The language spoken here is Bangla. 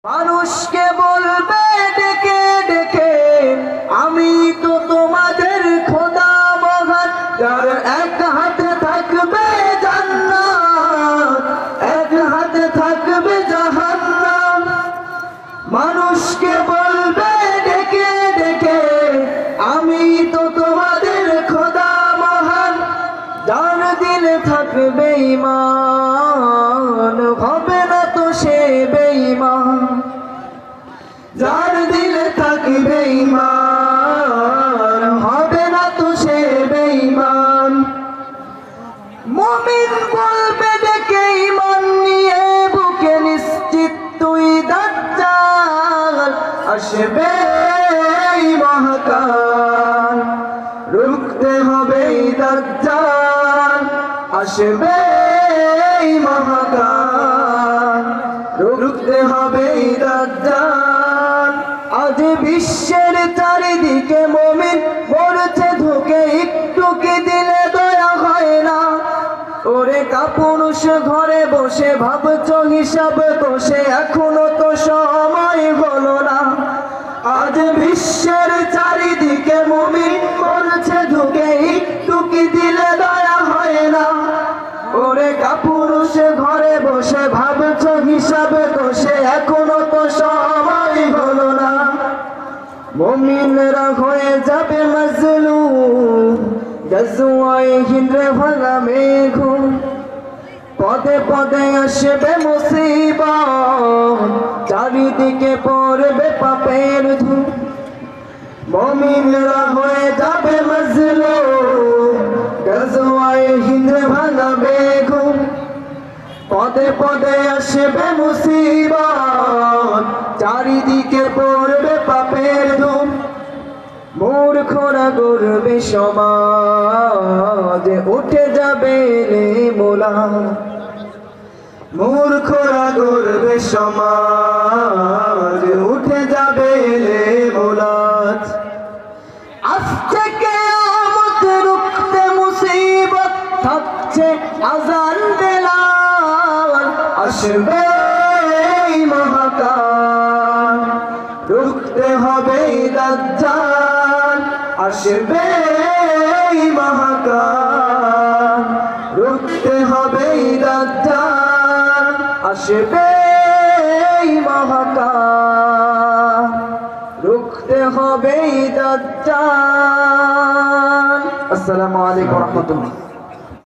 মানুষকে বলবে ডেকে ডেকে, আমি তো তোমাদের খোদা মহান, যার এক হাতে থাকবে জান্নাত, এক হাতে থাকবে জাহান্নাম। মানুষকে বলবে ডেকে ডেকে, আমি তো তোমাদের খোদা মহান, যার দিলে থাকবে ঈমান, হবে না তো সে বেঈমান। যার দিলে থাকবে ঈমান, হবে না তো সে বেঈমান। মুমিন বলবে ডেকে ঈমান নিয়ে বুকে, নিশ্চিত তুই দাজ্জাল আসবে মহাকাল। রুখতে হবে দাজ্জাল, আসবে মহাকাল। রুখতে হবে দাজ্জাল। আজ বিশ্বের চারিদিকে মুমিন মরছে ধুকে, একটু কি দিলে দয়া হয় না? ওরে কাপুরুষ ঘরে বসে ভাবছো হিসাব কষে, এখনো তো সময় হলো না। আজ বিশ্বের চারিদিকে মুমিন মরছে ধুকে, একটু কি দিলে দয়া হয় না? ওরে কাপুরুষ ঘরে বসে ভাবছো হিসাব কষে, এখনো তো সময় হলো না। মুমিনরা হয়ে যাবে মাজলুম, গজওয়ায়ে হিন্দ্রে ভাঙা মেঘ। পদে পদে আসবে মুসিবত, চারিদিকে পড়বে পাপের ধূম। মুমিনরা হয়ে যাবে মাজলুম, গজওয়ায়ে হিন্দ্রে ভাঙা মেঘ। পদে পদে আসবে মুসিবত, চারিদিকে পড়বে পাপের ধূম। মূর্খরা গড়বে সমাজ, উঠে যাবে মোলা। মূর্খরা গড়বে সমাজ, উঠে যাবে মোলাজ। আসছে কিয়ামত, রুখতে মুসিবত, থাকছে আযান বেলাল। আসবে মহাকাল, রুখতে হবে দাজ্জাল। আসবে মহাকাল, রুখতে হবে দাজ্জাল। আসবে মহাকাল, রুখতে হবে দাজ্জাল। আসসালামু আলাইকুম ওয়া রাহমাতুল্লাহ।